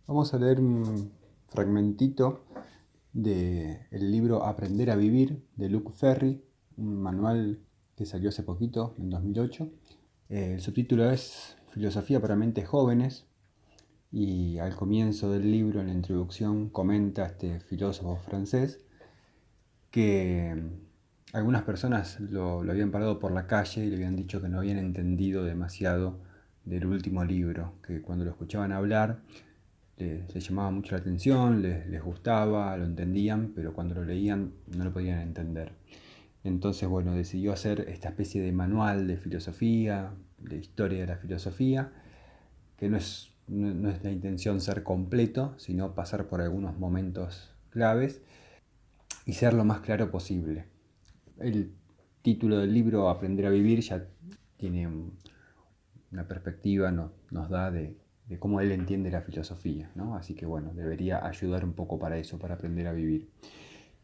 Vamos a leer un fragmentito del libro Aprender a Vivir de Luc Ferry, un manual que salió hace poquito, en 2008. El subtítulo es Filosofía para mentes jóvenes y al comienzo del libro, en la introducción, comenta este filósofo francés que algunas personas lo habían parado por la calle y le habían dicho que no habían entendido demasiado del último libro, que cuando lo escuchaban hablar les llamaba mucho la atención, les gustaba, lo entendían, pero cuando lo leían no lo podían entender. Entonces, bueno, decidió hacer esta especie de manual de filosofía, de historia de la filosofía, que no es la intención ser completo, sino pasar por algunos momentos claves y ser lo más claro posible. El título del libro, Aprender a Vivir, ya tiene una perspectiva, nos da de cómo él entiende la filosofía, ¿no? Así que bueno, debería ayudar un poco para eso, para aprender a vivir.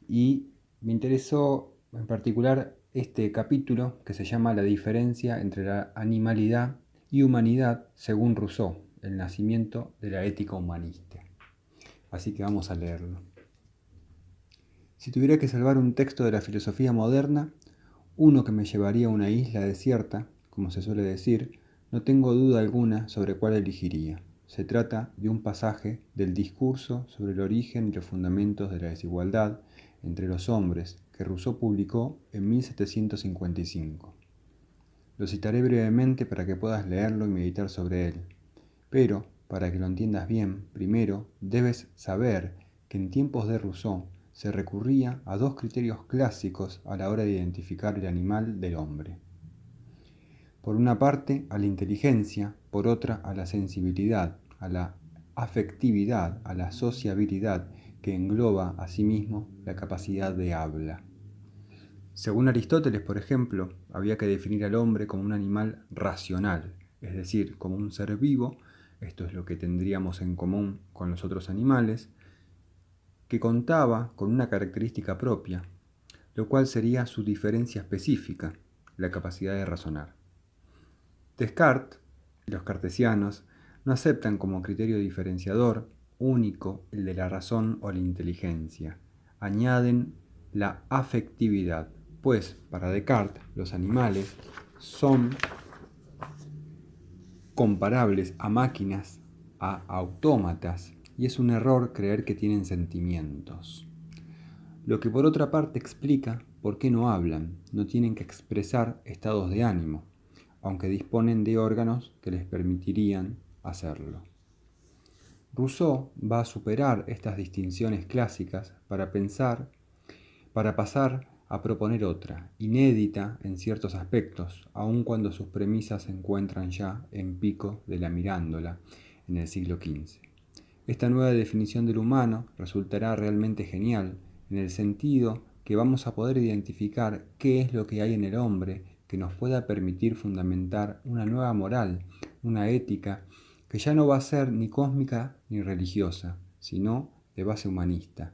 Y me interesó en particular este capítulo que se llama La diferencia entre la animalidad y humanidad según Rousseau, el nacimiento de la ética humanista. Así que vamos a leerlo. Si tuviera que salvar un texto de la filosofía moderna, uno que me llevaría a una isla desierta, como se suele decir, no tengo duda alguna sobre cuál elegiría. Se trata de un pasaje del discurso sobre el origen y los fundamentos de la desigualdad entre los hombres que Rousseau publicó en 1755. Lo citaré brevemente para que puedas leerlo y meditar sobre él. Pero, para que lo entiendas bien, primero debes saber que en tiempos de Rousseau se recurría a dos criterios clásicos a la hora de identificar el animal del hombre. Por una parte, a la inteligencia, por otra, a la sensibilidad, a la afectividad, a la sociabilidad, que engloba asimismo la capacidad de habla. Según Aristóteles, por ejemplo, había que definir al hombre como un animal racional, es decir, como un ser vivo, esto es lo que tendríamos en común con los otros animales, que contaba con una característica propia, lo cual sería su diferencia específica, la capacidad de razonar. Descartes y los cartesianos no aceptan como criterio diferenciador único el de la razón o la inteligencia. Añaden la afectividad, pues para Descartes los animales son comparables a máquinas, a autómatas, y es un error creer que tienen sentimientos. Lo que por otra parte explica por qué no hablan, no tienen que expresar estados de ánimo, aunque disponen de órganos que les permitirían hacerlo. Rousseau va a superar estas distinciones clásicas para pasar a proponer otra, inédita en ciertos aspectos, aun cuando sus premisas se encuentran ya en pico de la mirándola en el siglo XV. Esta nueva definición del humano resultará realmente genial, en el sentido que vamos a poder identificar qué es lo que hay en el hombre que nos pueda permitir fundamentar una nueva moral, una ética que ya no va a ser ni cósmica ni religiosa, sino de base humanista,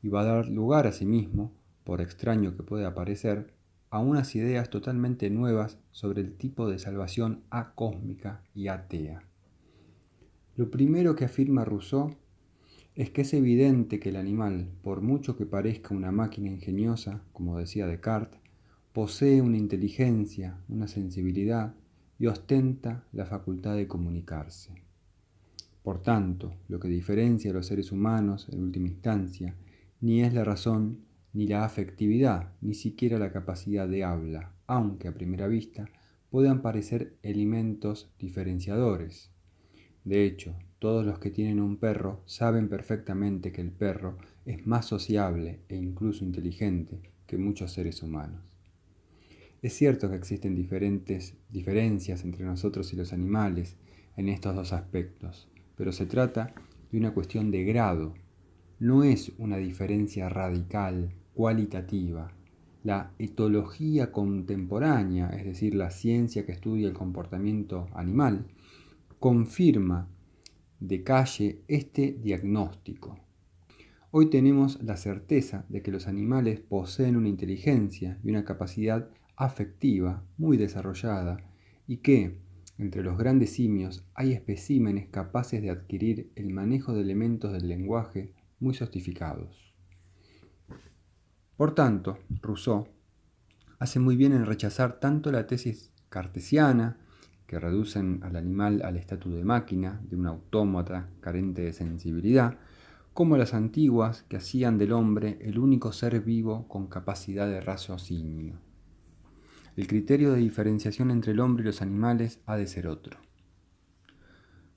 y va a dar lugar asimismo, por extraño que pueda parecer, a unas ideas totalmente nuevas sobre el tipo de salvación acósmica y atea. Lo primero que afirma Rousseau es que es evidente que el animal, por mucho que parezca una máquina ingeniosa, como decía Descartes, posee una inteligencia, una sensibilidad y ostenta la facultad de comunicarse. Por tanto, lo que diferencia a los seres humanos, en última instancia, ni es la razón, ni la afectividad, ni siquiera la capacidad de habla, aunque a primera vista puedan parecer elementos diferenciadores. De hecho, todos los que tienen un perro saben perfectamente que el perro es más sociable e incluso inteligente que muchos seres humanos. Es cierto que existen diferencias entre nosotros y los animales en estos dos aspectos, pero se trata de una cuestión de grado. No es una diferencia radical, cualitativa. La etología contemporánea, es decir, la ciencia que estudia el comportamiento animal, confirma de calle este diagnóstico. Hoy tenemos la certeza de que los animales poseen una inteligencia y una capacidad afectiva muy desarrollada y que, Entre los grandes simios hay especímenes capaces de adquirir el manejo de elementos del lenguaje muy sofisticados. Por tanto, Rousseau hace muy bien en rechazar tanto la tesis cartesiana, que reducen al animal al estatus de máquina, de un autómata carente de sensibilidad, como las antiguas que hacían del hombre el único ser vivo con capacidad de raciocinio. El criterio de diferenciación entre el hombre y los animales ha de ser otro.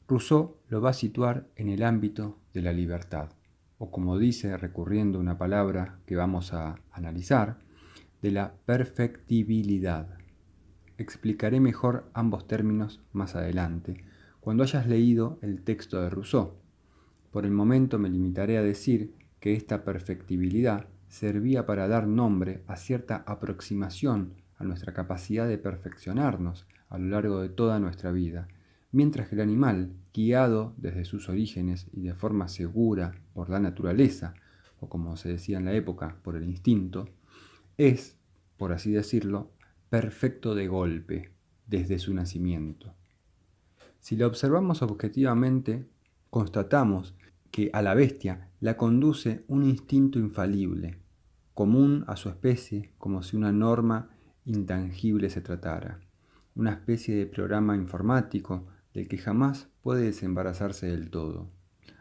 Rousseau lo va a situar en el ámbito de la libertad, o como dice, recurriendo a una palabra que vamos a analizar, de la perfectibilidad. Explicaré mejor ambos términos más adelante, cuando hayas leído el texto de Rousseau. Por el momento me limitaré a decir que esta perfectibilidad servía para dar nombre a cierta aproximación a nuestra capacidad de perfeccionarnos a lo largo de toda nuestra vida, mientras que el animal, guiado desde sus orígenes y de forma segura por la naturaleza, o como se decía en la época, por el instinto, es, por así decirlo, perfecto de golpe, desde su nacimiento. Si lo observamos objetivamente, constatamos que a la bestia la conduce un instinto infalible, común a su especie, como si una norma intangible se tratara, una especie de programa informático del que jamás puede desembarazarse del todo.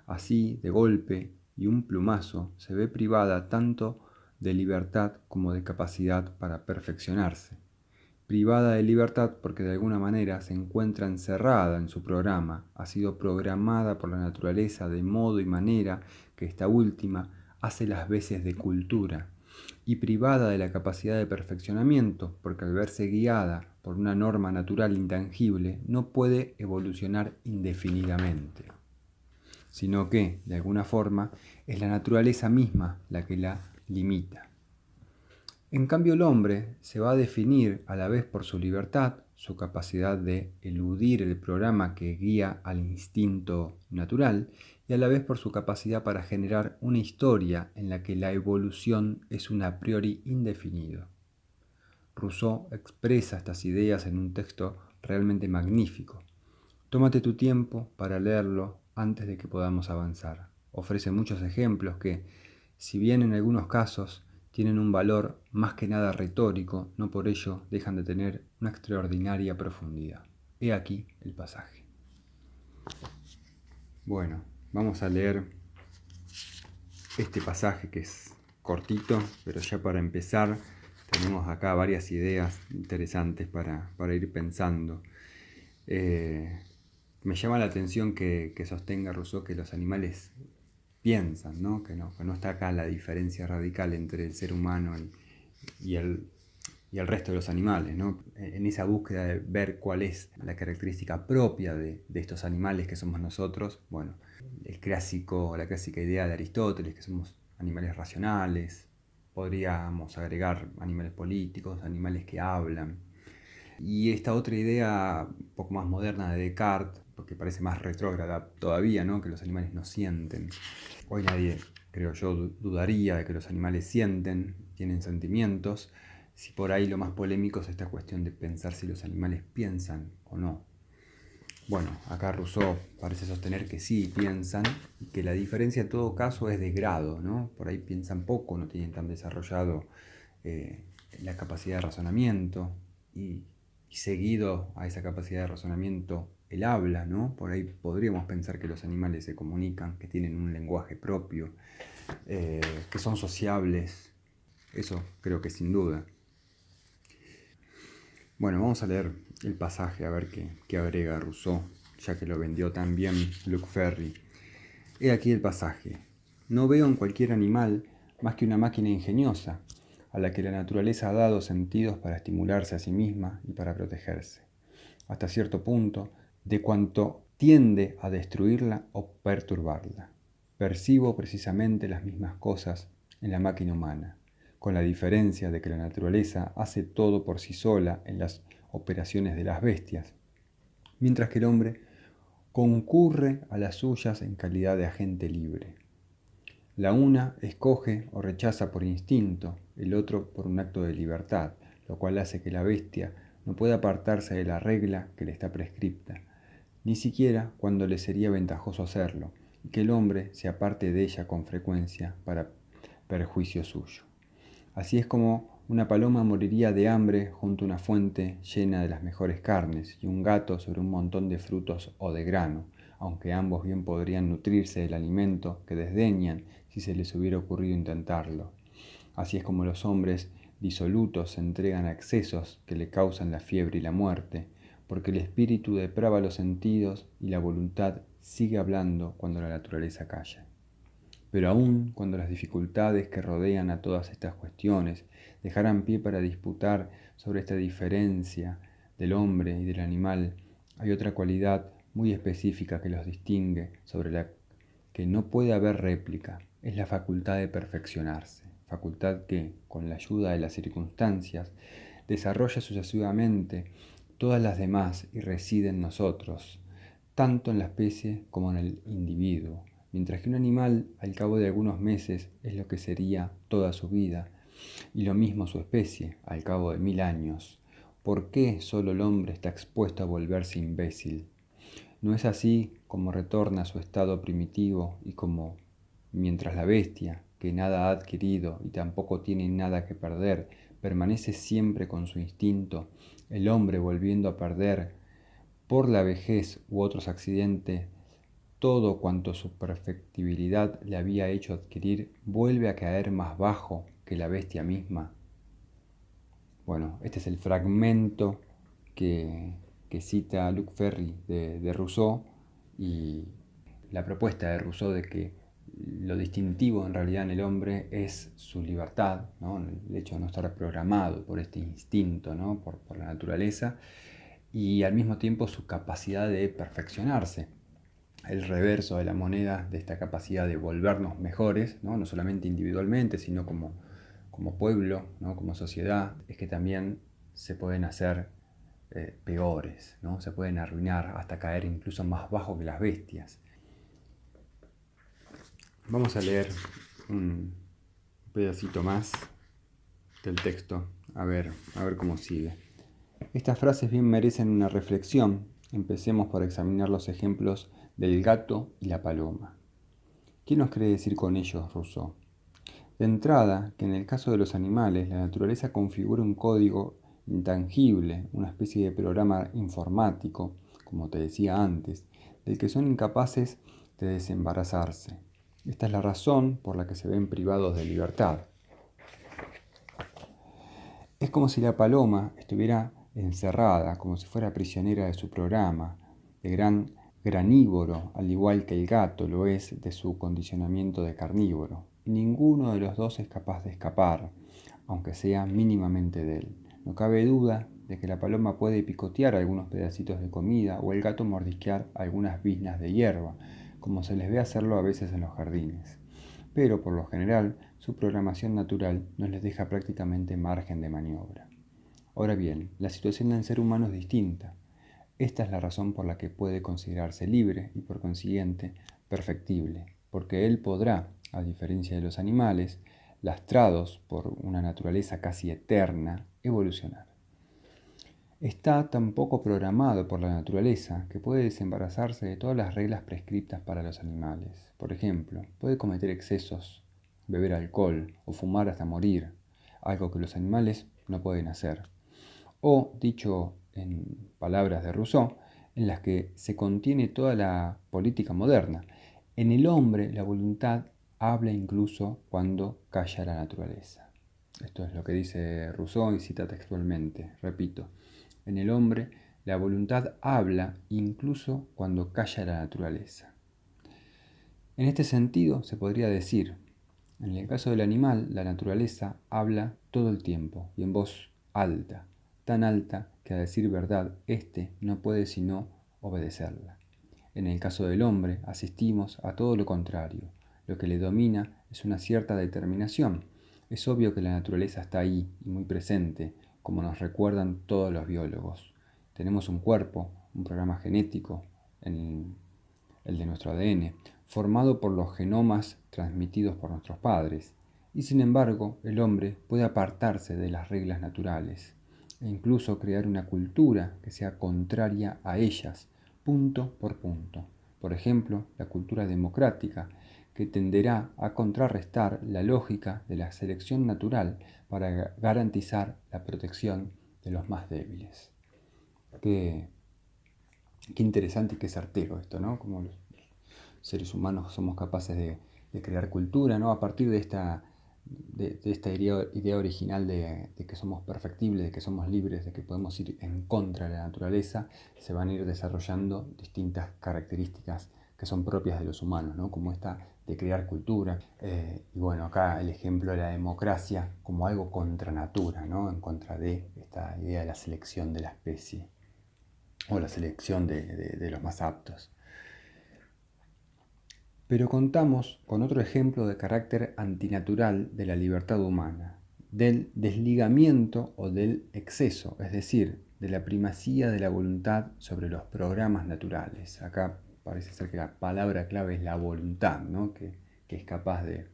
Así, de golpe y un plumazo, se ve privada tanto de libertad como de capacidad para perfeccionarse. Privada de libertad porque de alguna manera se encuentra encerrada en su programa, ha sido programada por la naturaleza de modo y manera que esta última hace las veces de cultura, y privada de la capacidad de perfeccionamiento porque al verse guiada por una norma natural intangible no puede evolucionar indefinidamente, sino que, de alguna forma, es la naturaleza misma la que la limita. En cambio, el hombre se va a definir a la vez por su libertad, su capacidad de eludir el programa que guía al instinto natural, y a la vez por su capacidad para generar una historia en la que la evolución es un a priori indefinido. Rousseau expresa estas ideas en un texto realmente magnífico. Tómate tu tiempo para leerlo antes de que podamos avanzar. Ofrece muchos ejemplos que, si bien en algunos casos tienen un valor más que nada retórico, no por ello dejan de tener una extraordinaria profundidad. He aquí el pasaje. Bueno, vamos a leer este pasaje que es cortito, pero ya para empezar tenemos acá varias ideas interesantes para ir pensando. Me llama la atención que sostenga Rousseau que los animales piensan, ¿no? Que no está acá la diferencia radical entre el ser humano y el resto de los animales, ¿no? En esa búsqueda de ver cuál es la característica propia de estos animales que somos nosotros, bueno, la clásica idea de Aristóteles, que somos animales racionales, podríamos agregar animales políticos, animales que hablan. Y esta otra idea un poco más moderna de Descartes, porque parece más retrógrada todavía, ¿no? Que los animales no sienten. Hoy nadie, creo yo, dudaría de que los animales sienten, tienen sentimientos. Si por ahí lo más polémico es esta cuestión de pensar si los animales piensan o no. Bueno, acá Rousseau parece sostener que sí piensan y que la diferencia en todo caso es de grado, ¿no? Por ahí piensan poco, no tienen tan desarrollado la capacidad de razonamiento y seguido a esa capacidad de razonamiento el habla, ¿no? Por ahí podríamos pensar que los animales se comunican, que tienen un lenguaje propio, que son sociables. Eso creo que sin duda. Bueno, vamos a leer el pasaje a ver qué agrega Rousseau, ya que lo vendió tan bien Luc Ferry. He aquí el pasaje. No veo en cualquier animal más que una máquina ingeniosa, a la que la naturaleza ha dado sentidos para estimularse a sí misma y para protegerse, hasta cierto punto, de cuanto tiende a destruirla o perturbarla. Percibo precisamente las mismas cosas en la máquina humana, con la diferencia de que la naturaleza hace todo por sí sola en las operaciones de las bestias, mientras que el hombre concurre a las suyas en calidad de agente libre. La una escoge o rechaza por instinto, el otro por un acto de libertad, lo cual hace que la bestia no puede apartarse de la regla que le está prescripta, ni siquiera cuando le sería ventajoso hacerlo, y que el hombre se aparte de ella con frecuencia para perjuicio suyo. Así es como una paloma moriría de hambre junto a una fuente llena de las mejores carnes y un gato sobre un montón de frutos o de grano, aunque ambos bien podrían nutrirse del alimento que desdeñan si se les hubiera ocurrido intentarlo. Así es como los hombres disolutos se entregan a excesos que le causan la fiebre y la muerte, porque el espíritu deprava los sentidos y la voluntad sigue hablando cuando la naturaleza calla. Pero aun cuando las dificultades que rodean a todas estas cuestiones dejaran pie para disputar sobre esta diferencia del hombre y del animal, hay otra cualidad muy específica que los distingue, sobre la que no puede haber réplica. Es la facultad de perfeccionarse, facultad que, con la ayuda de las circunstancias, desarrolla sucesivamente todas las demás y reside en nosotros, tanto en la especie como en el individuo. Mientras que un animal, al cabo de algunos meses, es lo que sería toda su vida, y lo mismo su especie, al cabo de 1000 años. ¿Por qué solo el hombre está expuesto a volverse imbécil? ¿No es así como retorna a su estado primitivo y como, mientras la bestia, que nada ha adquirido y tampoco tiene nada que perder, permanece siempre con su instinto, el hombre volviendo a perder, por la vejez u otros accidentes, todo cuanto su perfectibilidad le había hecho adquirir, vuelve a caer más bajo que la bestia misma? Bueno, este es el fragmento que cita Luc Ferry de Rousseau, y la propuesta de Rousseau de que lo distintivo en realidad en el hombre es su libertad, ¿no? El hecho de no estar programado por este instinto, ¿no? por la naturaleza, y al mismo tiempo su capacidad de perfeccionarse. El reverso de la moneda de esta capacidad de volvernos mejores, no solamente individualmente, sino como pueblo, ¿no? Como sociedad, es que también se pueden hacer peores, ¿no? Se pueden arruinar hasta caer incluso más bajo que las bestias. Vamos a leer un pedacito más del texto, a ver cómo sigue. Estas frases bien merecen una reflexión. Empecemos por examinar los ejemplos del gato y la paloma. ¿Qué nos quiere decir con ellos Rousseau? De entrada, que en el caso de los animales, la naturaleza configura un código intangible, una especie de programa informático, como te decía antes, del que son incapaces de desembarazarse. Esta es la razón por la que se ven privados de libertad. Es como si la paloma estuviera encerrada, como si fuera prisionera de su programa, de gran granívoro, al igual que el gato lo es de su condicionamiento de carnívoro. Y ninguno de los dos es capaz de escapar, aunque sea mínimamente de él. No cabe duda de que la paloma puede picotear algunos pedacitos de comida o el gato mordisquear algunas biznas de hierba, como se les ve hacerlo a veces en los jardines. Pero, por lo general, su programación natural no les deja prácticamente margen de maniobra. Ahora bien, la situación del ser humano es distinta. Esta es la razón por la que puede considerarse libre y, por consiguiente, perfectible, porque él podrá, a diferencia de los animales, lastrados por una naturaleza casi eterna, evolucionar. Está tan poco programado por la naturaleza que puede desembarazarse de todas las reglas prescriptas para los animales. Por ejemplo, puede cometer excesos, beber alcohol o fumar hasta morir, algo que los animales no pueden hacer. O, dicho en palabras de Rousseau, en las que se contiene toda la política moderna, en el hombre la voluntad habla incluso cuando calla la naturaleza. Esto es lo que dice Rousseau y cita textualmente, repito. En el hombre, la voluntad habla incluso cuando calla la naturaleza. En este sentido, se podría decir, en el caso del animal, la naturaleza habla todo el tiempo y en voz alta, tan alta que a decir verdad, éste no puede sino obedecerla. En el caso del hombre, asistimos a todo lo contrario. Lo que le domina es una cierta determinación. Es obvio que la naturaleza está ahí y muy presente, como nos recuerdan todos los biólogos. Tenemos un cuerpo, un programa genético, el de nuestro ADN, formado por los genomas transmitidos por nuestros padres, y sin embargo el hombre puede apartarse de las reglas naturales. e incluso crear una cultura que sea contraria a ellas, punto por punto. Por ejemplo, la cultura democrática, que tenderá a contrarrestar la lógica de la selección natural para garantizar la protección de los más débiles. Qué interesante y qué certero esto, ¿no? Como los seres humanos somos capaces de crear cultura, ¿no? A partir de esta idea original de que somos perfectibles, de que somos libres, de que podemos ir en contra de la naturaleza, se van a ir desarrollando distintas características que son propias de los humanos, ¿no? Como esta de crear cultura. Y bueno, acá el ejemplo de la democracia como algo contra natura, ¿no? En contra de esta idea de la selección de la especie o la selección de los más aptos. Pero contamos con otro ejemplo de carácter antinatural de la libertad humana, del desligamiento o del exceso, es decir, de la primacía de la voluntad sobre los programas naturales. Acá parece ser que la palabra clave es la voluntad, ¿no? que es capaz de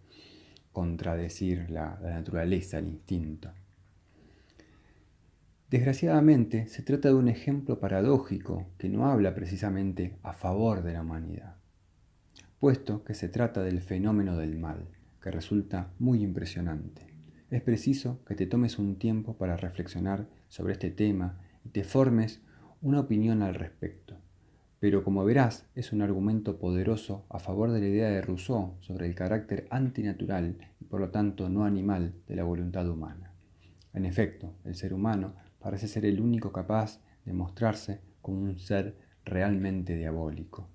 contradecir la naturaleza, el instinto. Desgraciadamente, se trata de un ejemplo paradójico que no habla precisamente a favor de la humanidad, puesto que se trata del fenómeno del mal, que resulta muy impresionante. Es preciso que te tomes un tiempo para reflexionar sobre este tema y te formes una opinión al respecto. Pero como verás, es un argumento poderoso a favor de la idea de Rousseau sobre el carácter antinatural y por lo tanto no animal de la voluntad humana. En efecto, el ser humano parece ser el único capaz de mostrarse como un ser realmente diabólico.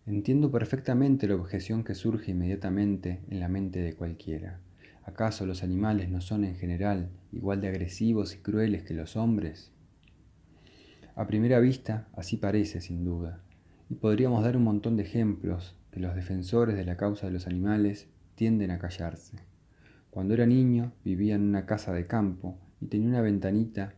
Entiendo perfectamente la objeción que surge inmediatamente en la mente de cualquiera. ¿Acaso los animales no son en general igual de agresivos y crueles que los hombres? A primera vista, así parece, sin duda, y podríamos dar un montón de ejemplos que los defensores de la causa de los animales tienden a callarse. Cuando era niño, vivía en una casa de campo y tenía una veintena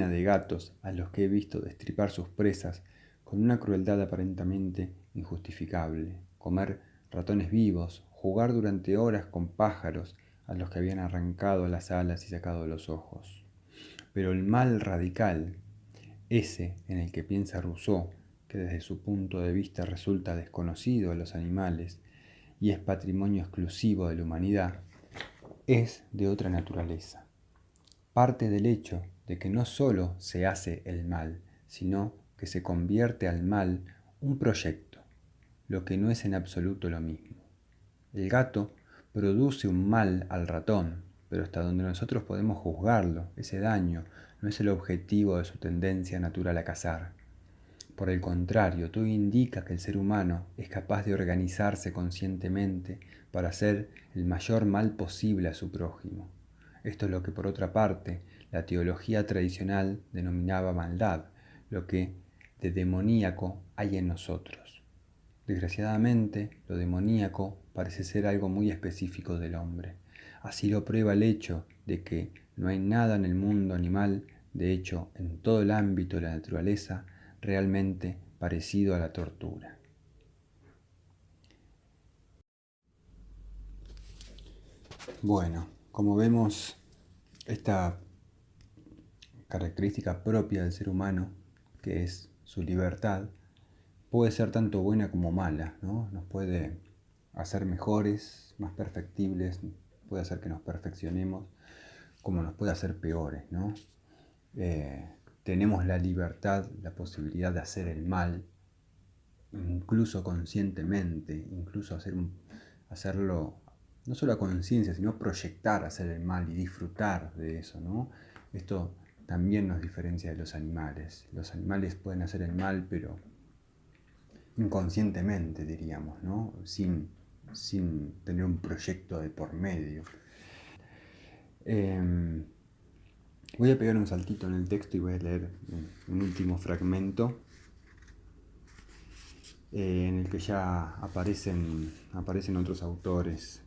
de gatos a los que he visto destripar sus presas con una crueldad aparentemente injustificable, comer ratones vivos, jugar durante horas con pájaros a los que habían arrancado las alas y sacado los ojos. Pero el mal radical, ese en el que piensa Rousseau, que desde su punto de vista resulta desconocido a los animales y es patrimonio exclusivo de la humanidad, es de otra naturaleza. Parte del hecho de que no solo se hace el mal, sino que se convierte al mal un proyecto, lo que no es en absoluto lo mismo. El gato produce un mal al ratón, pero hasta donde nosotros podemos juzgarlo, ese daño no es el objetivo de su tendencia natural a cazar. Por el contrario, todo indica que el ser humano es capaz de organizarse conscientemente para hacer el mayor mal posible a su prójimo. Esto es lo que, por otra parte, la teología tradicional denominaba maldad, lo que de demoníaco hay en nosotros. Desgraciadamente, lo demoníaco parece ser algo muy específico del hombre. Así lo prueba el hecho de que no hay nada en el mundo animal, de hecho, en todo el ámbito de la naturaleza, realmente parecido a la tortura. Bueno, como vemos, esta característica propia del ser humano, que es su libertad, puede ser tanto buena como mala, ¿no? Nos puede hacer mejores, más perfectibles, puede hacer que nos perfeccionemos, como nos puede hacer peores, ¿no? Tenemos la libertad, la posibilidad de hacer el mal, incluso conscientemente, incluso hacerlo no solo a conciencia, sino proyectar hacer el mal y disfrutar de eso, ¿no? Esto también nos diferencia de los animales. Los animales pueden hacer el mal, pero inconscientemente, diríamos, ¿no? Sin tener un proyecto de por medio. Voy a pegar un saltito en el texto y voy a leer un último fragmento en el que ya aparecen otros autores.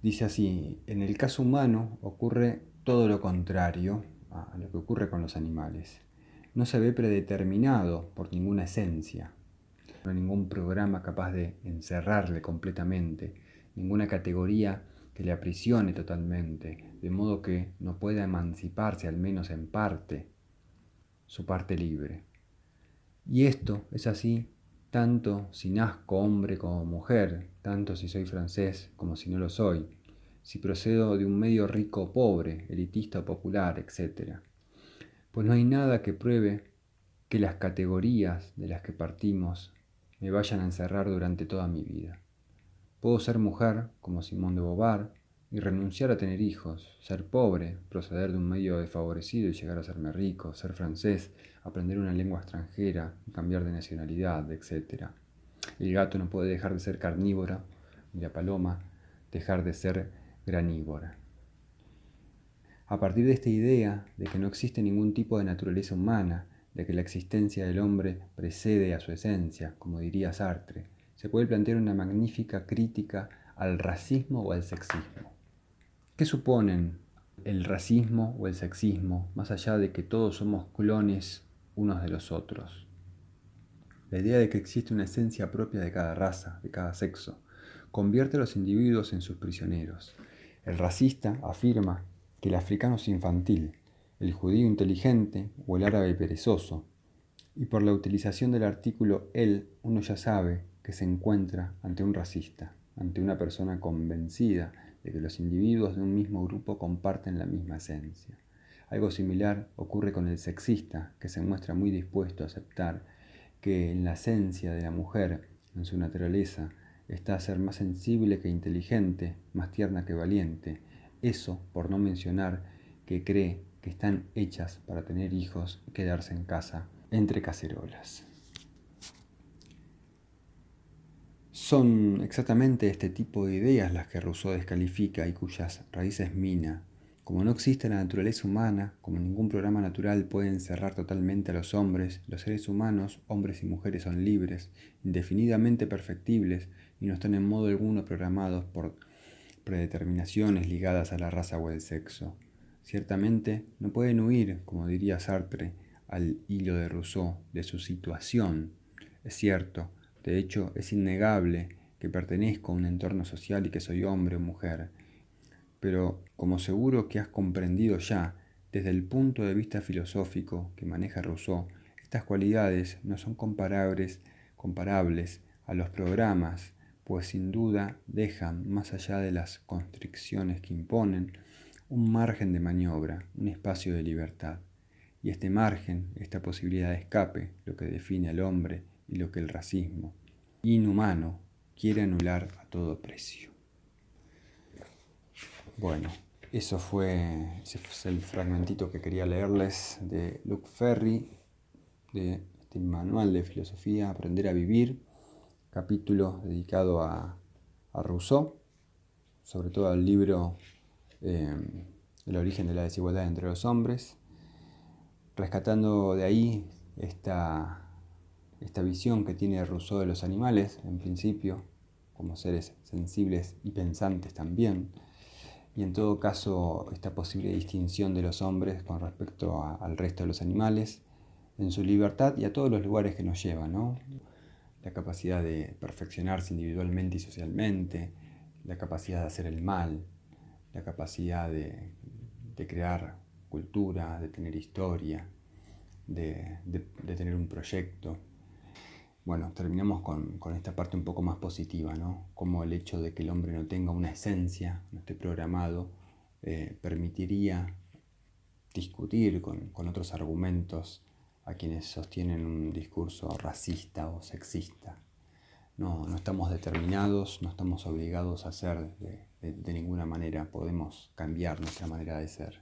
Dice así: en el caso humano ocurre todo lo contrario a lo que ocurre con los animales. No se ve predeterminado por ninguna esencia, no hay ningún programa capaz de encerrarle completamente, ninguna categoría que le aprisione totalmente, de modo que no pueda emanciparse, al menos en parte, su parte libre. Y esto es así tanto si nazco hombre como mujer, tanto si soy francés como si no lo soy, si procedo de un medio rico o pobre, elitista o popular, etc. Pues no hay nada que pruebe que las categorías de las que partimos me vayan a encerrar durante toda mi vida. Puedo ser mujer, como Simone de Beauvoir, y renunciar a tener hijos, ser pobre, proceder de un medio desfavorecido y llegar a serme rico, ser francés, aprender una lengua extranjera y cambiar de nacionalidad, etc. El gato no puede dejar de ser carnívora y la paloma dejar de ser granívora. A partir de esta idea de que no existe ningún tipo de naturaleza humana, de que la existencia del hombre precede a su esencia, como diría Sartre, se puede plantear una magnífica crítica al racismo o al sexismo. ¿Qué suponen el racismo o el sexismo, más allá de que todos somos clones unos de los otros? La idea de que existe una esencia propia de cada raza, de cada sexo, convierte a los individuos en sus prisioneros. El racista afirma que el africano es infantil, el judío inteligente o el árabe perezoso, y por la utilización del artículo él, uno ya sabe que se encuentra ante un racista, ante una persona convencida de que los individuos de un mismo grupo comparten la misma esencia. Algo similar ocurre con el sexista, que se muestra muy dispuesto a aceptar que en la esencia de la mujer, en su naturaleza, está a ser más sensible que inteligente, más tierna que valiente. Eso, por no mencionar que cree que están hechas para tener hijos y quedarse en casa entre cacerolas. Son exactamente este tipo de ideas las que Rousseau descalifica y cuyas raíces mina. Como no existe la naturaleza humana, como ningún programa natural puede encerrar totalmente a los hombres, los seres humanos, hombres y mujeres, son libres, indefinidamente perfectibles y no están en modo alguno programados por predeterminaciones ligadas a la raza o el sexo. Ciertamente no pueden huir, como diría Sartre, al hilo de Rousseau, de su situación. Es cierto, de hecho es innegable que pertenezco a un entorno social y que soy hombre o mujer, pero como seguro que has comprendido ya, desde el punto de vista filosófico que maneja Rousseau, estas cualidades no son comparables a los programas, pues sin duda dejan, más allá de las constricciones que imponen, un margen de maniobra, un espacio de libertad. Y este margen, esta posibilidad de escape, lo que define al hombre y lo que el racismo inhumano quiere anular a todo precio. Bueno, ese fue el fragmentito que quería leerles de Luc Ferry, de este manual de filosofía, Aprender a Vivir, capítulo dedicado a Rousseau, sobre todo al libro El origen de la desigualdad entre los hombres, rescatando de ahí esta visión que tiene Rousseau de los animales, en principio, como seres sensibles y pensantes también, y en todo caso esta posible distinción de los hombres con respecto al resto de los animales, en su libertad y a todos los lugares que nos llevan, ¿no? La capacidad de perfeccionarse individualmente y socialmente, la capacidad de hacer el mal, la capacidad de crear cultura, de tener historia, de tener un proyecto. Bueno, terminamos con esta parte un poco más positiva, ¿no? Como el hecho de que el hombre no tenga una esencia, no esté programado, permitiría discutir con otros argumentos a quienes sostienen un discurso racista o sexista. No estamos determinados, no estamos obligados a ser de ninguna manera, podemos cambiar nuestra manera de ser.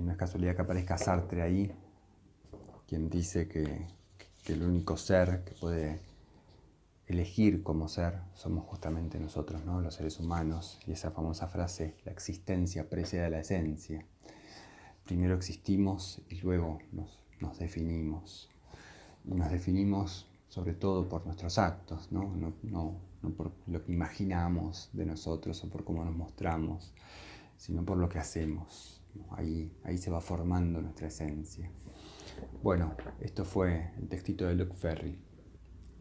No es casualidad que aparezca Sartre ahí, quien dice que el único ser que puede elegir cómo ser somos justamente nosotros, ¿no? Los seres humanos, y esa famosa frase, la existencia precede a la esencia. Primero existimos y luego nos definimos. Y nos definimos sobre todo por nuestros actos, ¿no? No por lo que imaginamos de nosotros o por cómo nos mostramos, sino por lo que hacemos. Ahí se va formando nuestra esencia. Bueno, esto fue el textito de Luc Ferry,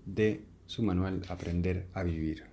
de su manual Aprender a Vivir.